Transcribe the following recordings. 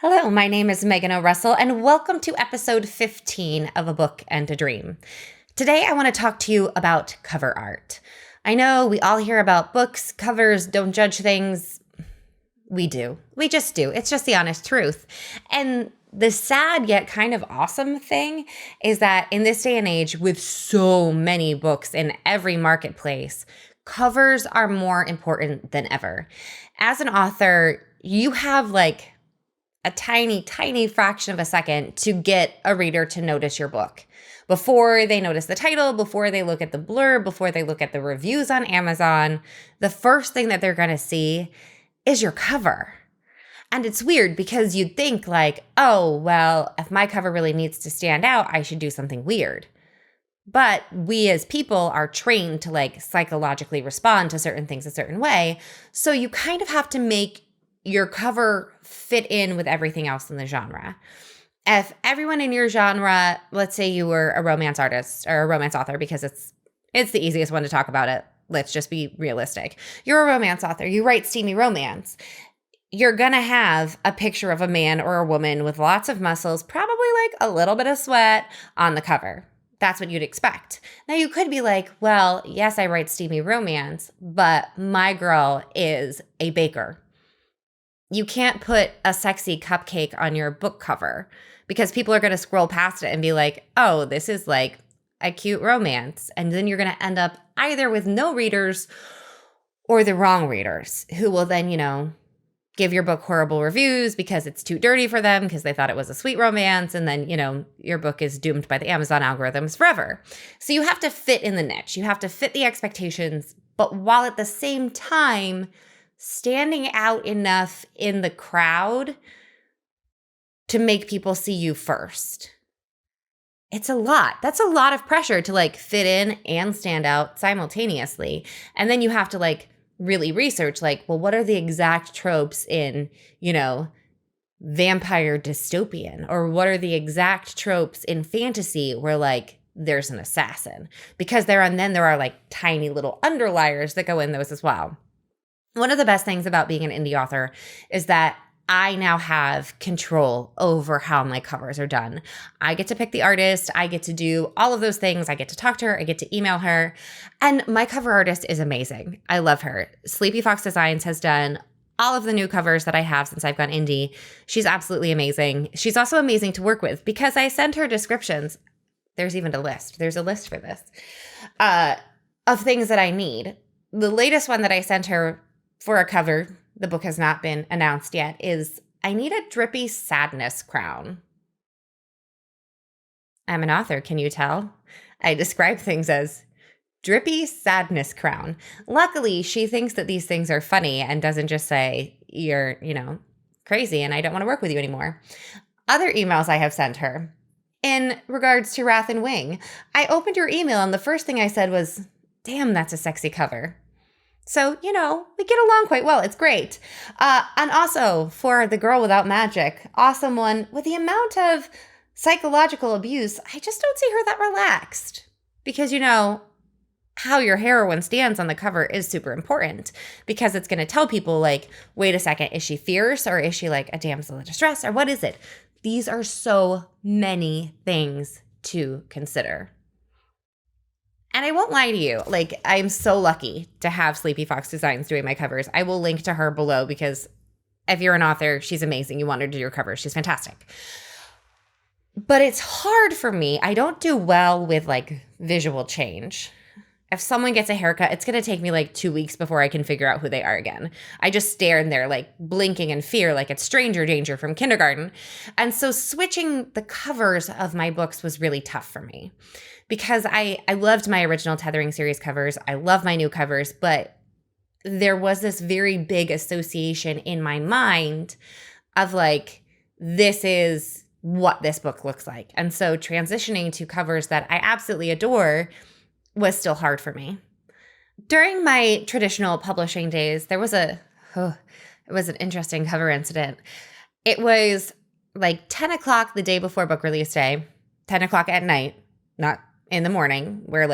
Hello, my name is Megan O'Russell, and welcome to episode 15 of A Book and a Dream. Today, I want to talk to you about cover art. I know we all hear about books, covers, don't judge things. We do. We just do. It's just the honest truth. And the sad yet kind of awesome thing is that in this day and age, with so many books in every marketplace, covers are more important than ever. As an author, you have a tiny, tiny fraction of a second to get a reader to notice your book. Before they notice the title, before they look at the blurb, before they look at the reviews on Amazon, the first thing that they're going to see is your cover. And it's weird because you'd think oh, well, if my cover really needs to stand out, I should do something weird. But we as people are trained to psychologically respond to certain things a certain way. So you kind of have to make your cover fit in with everything else in the genre. If everyone in your genre, let's say you were a romance artist or a romance author, because it's the easiest one to talk about it. Let's just be realistic. You're a romance author. You write steamy romance. You're going to have a picture of a man or a woman with lots of muscles, probably a little bit of sweat on the cover. That's what you'd expect. Now you could be well, yes, I write steamy romance, but my girl is a baker. You can't put a sexy cupcake on your book cover because people are going to scroll past it and be oh, this is a cute romance. And then you're going to end up either with no readers or the wrong readers who will then, give your book horrible reviews because it's too dirty for them because they thought it was a sweet romance. And then, your book is doomed by the Amazon algorithms forever. So you have to fit in the niche. You have to fit the expectations, but while at the same time standing out enough in the crowd to make people see you first. It's a lot. That's a lot of pressure to fit in and stand out simultaneously. And then you have to really research well, what are the exact tropes in, vampire dystopian? Or what are the exact tropes in fantasy where there's an assassin? Because there are tiny little underliers that go in those as well. One of the best things about being an indie author is that I now have control over how my covers are done. I get to pick the artist. I get to do all of those things. I get to talk to her. I get to email her. And my cover artist is amazing. I love her. Sleepy Fox Designs has done all of the new covers that I have since I've gone indie. She's absolutely amazing. She's also amazing to work with because I send her descriptions. There's even a list. There's a list for this of things that I need. The latest one that I sent her for a cover, the book has not been announced yet, is I need a drippy sadness crown. I'm an author, can you tell? I describe things as drippy sadness crown. Luckily, she thinks that these things are funny and doesn't just say, you're, crazy and I don't want to work with you anymore. Other emails I have sent her in regards to Wrath and Wing. I opened your email and the first thing I said was, damn, that's a sexy cover. So, we get along quite well. It's great. And also for The Girl Without Magic, awesome one. With the amount of psychological abuse, I just don't see her that relaxed. Because, how your heroine stands on the cover is super important. Because it's going to tell people, wait a second, is she fierce? Or is she a damsel in distress? Or what is it? These are so many things to consider. And I won't lie to you, I'm so lucky to have Sleepy Fox Designs doing my covers. I will link to her below because if you're an author, she's amazing. You want her to do your covers. She's fantastic. But it's hard for me. I don't do well with visual change. If someone gets a haircut, it's going to take me 2 weeks before I can figure out who they are again. I just stare in there blinking in fear like it's stranger danger from kindergarten. And so switching the covers of my books was really tough for me. Because I loved my original Tethering series covers. I love my new covers, but there was this very big association in my mind of this is what this book looks like. And so transitioning to covers that I absolutely adore was still hard for me. During my traditional publishing days, there was it was an interesting cover incident. It was 10 o'clock the day before book release day, 10 o'clock at night, not in the morning, where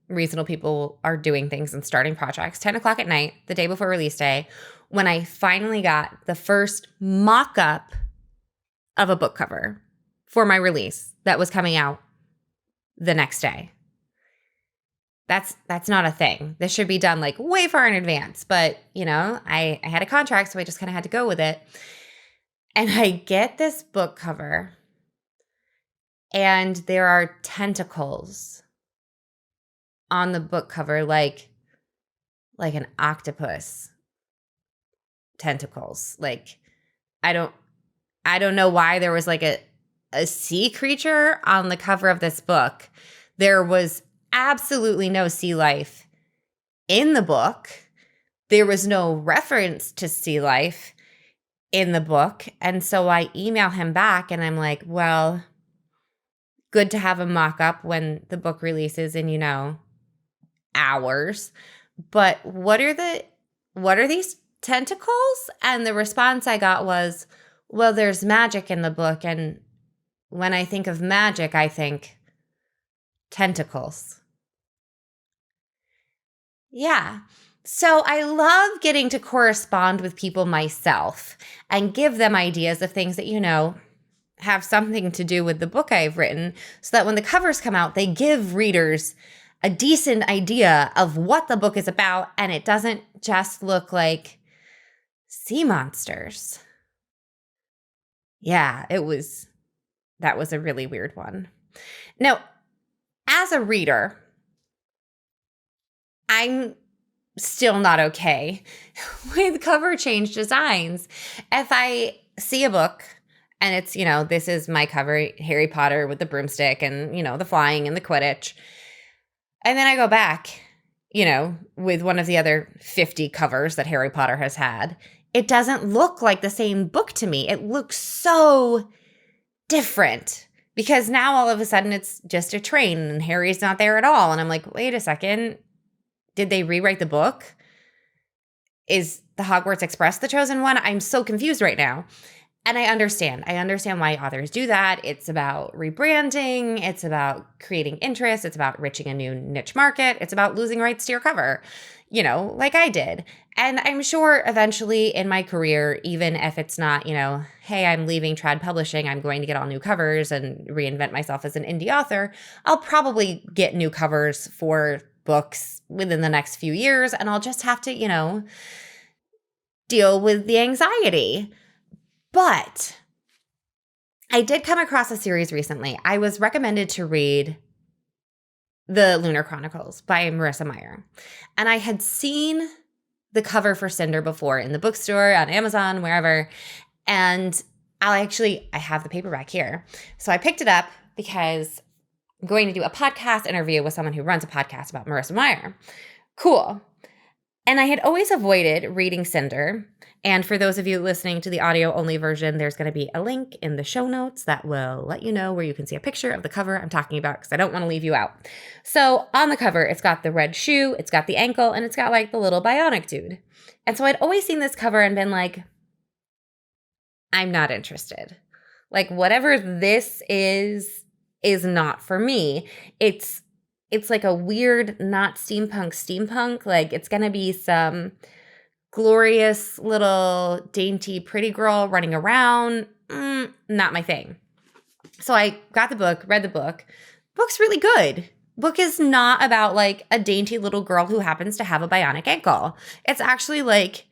reasonable people are doing things and starting projects, 10 o'clock at night, the day before release day, when I finally got the first mock-up of a book cover for my release that was coming out the next day. That's not a thing. This should be done like way far in advance. But, I had a contract, so I just kind of had to go with it. And I get this book cover, and there are tentacles on the book cover, like an octopus tentacles. Like, I don't know why there was like a sea creature on the cover of this book. There was absolutely no sea life in the book. There was no reference to sea life in the book. And so I email him back and I'm like, well, good to have a mock-up when the book releases in, hours. But what are these tentacles? And the response I got was, well, there's magic in the book. And when I think of magic, I think tentacles. Yeah. So I love getting to correspond with people myself and give them ideas of things that, have something to do with the book I've written, so that when the covers come out, they give readers a decent idea of what the book is about, and it doesn't just look like sea monsters. Yeah, that was a really weird one. Now, as a reader, I'm still not okay with cover change designs. If I see a book and it's, this is my cover, Harry Potter with the broomstick and, the flying and the Quidditch. And then I go back, with one of the other 50 covers that Harry Potter has had. It doesn't look like the same book to me. It looks so different because now all of a sudden it's just a train and Harry's not there at all. And I'm like, wait a second. Did they rewrite the book? Is the Hogwarts Express the chosen one? I'm so confused right now. And I understand. Why authors do that. It's about rebranding. It's about creating interest. It's about reaching a new niche market. It's about losing rights to your cover, like I did. And I'm sure eventually in my career, even if it's not, hey, I'm leaving trad publishing, I'm going to get all new covers and reinvent myself as an indie author, I'll probably get new covers for books within the next few years. And I'll just have to, deal with the anxiety. But I did come across a series recently. I was recommended to read The Lunar Chronicles by Marissa Meyer. And I had seen the cover for Cinder before in the bookstore, on Amazon, wherever. And I have the paperback here. So I picked it up because I'm going to do a podcast interview with someone who runs a podcast about Marissa Meyer. Cool. And I had always avoided reading Cinder. And for those of you listening to the audio-only version, there's going to be a link in the show notes that will let you know where you can see a picture of the cover I'm talking about because I don't want to leave you out. So on the cover, it's got the red shoe, it's got the ankle, and it's got like the little bionic dude. And so I'd always seen this cover and been like, I'm not interested. Like whatever this is not for me. It's like a weird, not steampunk. Like it's going to be some glorious little dainty pretty girl running around. Not my thing. So I got the book, read the book. Book's really good. Book is not about like a dainty little girl who happens to have a bionic ankle. It's actually like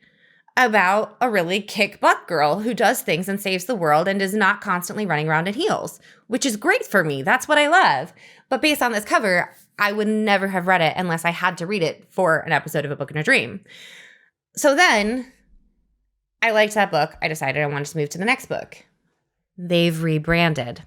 about a really kick-butt girl who does things and saves the world and is not constantly running around in heels, which is great for me. That's what I love. But based on this cover, I would never have read it unless I had to read it for an episode of A Book and a Dream. So then I liked that book. I decided I wanted to move to the next book. They've rebranded.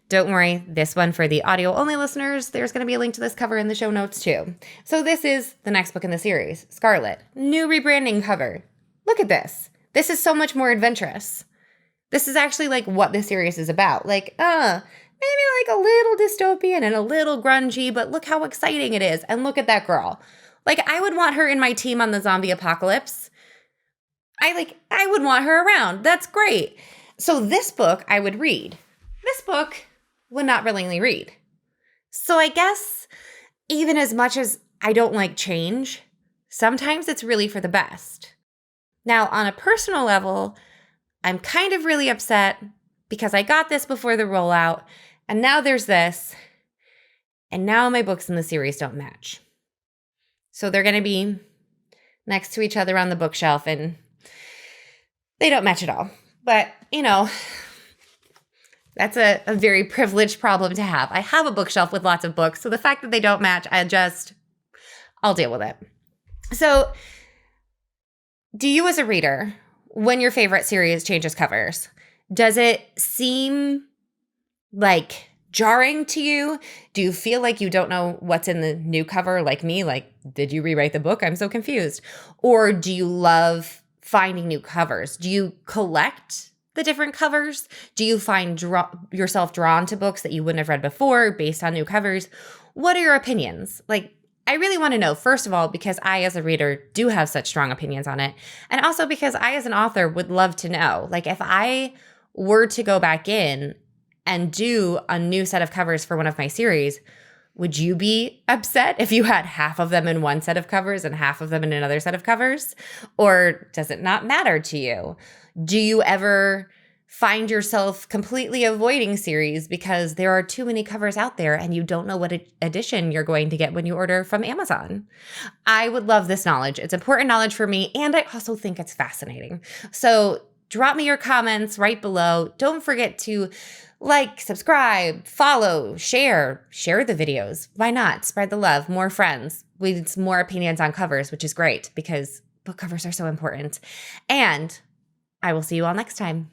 Don't worry, this one for the audio-only listeners, there's going to be a link to this cover in the show notes too. So this is the next book in the series, Scarlet. New rebranding cover. Look at this. This is so much more adventurous. This is actually like what the series is about. Like, maybe like a little dystopian and a little grungy, but look how exciting it is. And look at that girl. Like, I would want her in my team on the zombie apocalypse. I would want her around. That's great. So this book I would read. This book would not willingly read. So I guess even as much as I don't like change, sometimes it's really for the best. Now, on a personal level, I'm kind of really upset, because I got this before the rollout, and now there's this, and now my books in the series don't match. So they're going to be next to each other on the bookshelf, and they don't match at all. But, that's a very privileged problem to have. I have a bookshelf with lots of books, so the fact that they don't match, I'll deal with it. So, do you as a reader, when your favorite series changes covers, does it seem like jarring to you? Do you feel like you don't know what's in the new cover like me? Like, did you rewrite the book? I'm so confused. Or do you love finding new covers? Do you collect the different covers? Do you find yourself drawn to books that you wouldn't have read before based on new covers? What are your opinions? Like, I really want to know, first of all, because I as a reader do have such strong opinions on it. And also because I as an author would love to know, like if I were to go back in and do a new set of covers for one of my series, would you be upset if you had half of them in one set of covers and half of them in another set of covers? Or does it not matter to you? Do you ever find yourself completely avoiding series because there are too many covers out there and you don't know what edition you're going to get when you order from Amazon? I would love this knowledge. It's important knowledge for me, and I also think it's fascinating. So drop me your comments right below. Don't forget to like, subscribe, follow, share the videos. Why not? Spread the love, more friends. We need some more opinions on covers, which is great because book covers are so important. And I will see you all next time.